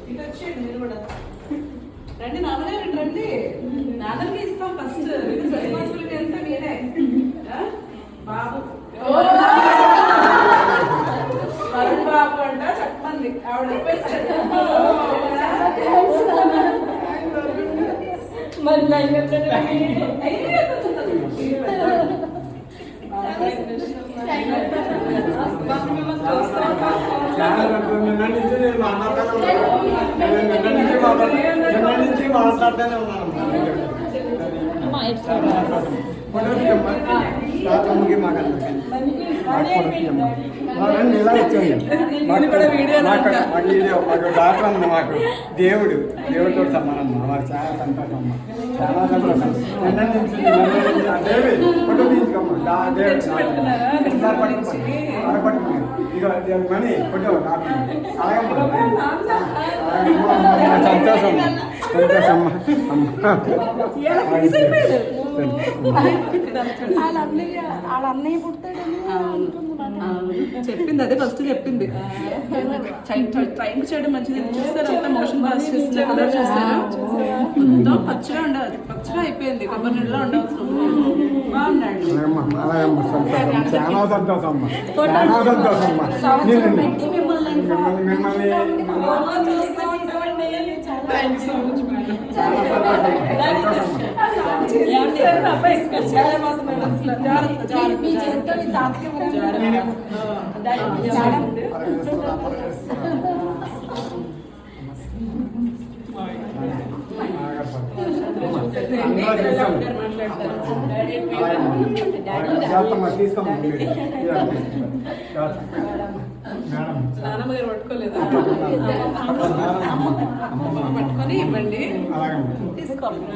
ఇటు వచ్చేయండి మీరు కూడా. రండి నాన్నగారు, రండి. నాన్నకి ఇస్తాం ఫస్ట్. రెస్పాన్సిబిలిటీ అంతా మీరే. బాబు వరుణ్ బాబు అంట చెప్పండి. ఆవిడ మాట్లాడుతూనే ఉన్నాను. మాకు డాక్టర్ అమ్మ, మాకు దేవుడితో సమానం. మాకు చాలా సంతోషం అమ్మ, చాలా సంతోషం. దేవి ఫోటో తీసుకోమ్మా. ఇక మనీ ఫోటో సంతోషం సంతోషం వాళ్ళ అన్నయ్య పుడతాడని చెప్పింది. అదే ఫస్ట్ చెప్పింది. ట్రైన్ చేయడం మంచిది. చూస్తారు అంతా మోషన్ పాస్ చేస్తున్నారు, కలర్ చేస్తారు. మొత్తం పచ్చగా ఉండాలి. పచ్చగా అయిపోయింది. కొబ్బరి నీళ్ళలో ఉండాల్సిన బాగున్నాడు. చాలా సంతోషం అమ్మా, చాలా సంతోషం అమ్మా. మిమ్మల్ని నానమ్మ గారు పట్టుకోలేదు. పట్టుకొని ఇవ్వండి, తీసుకోండి.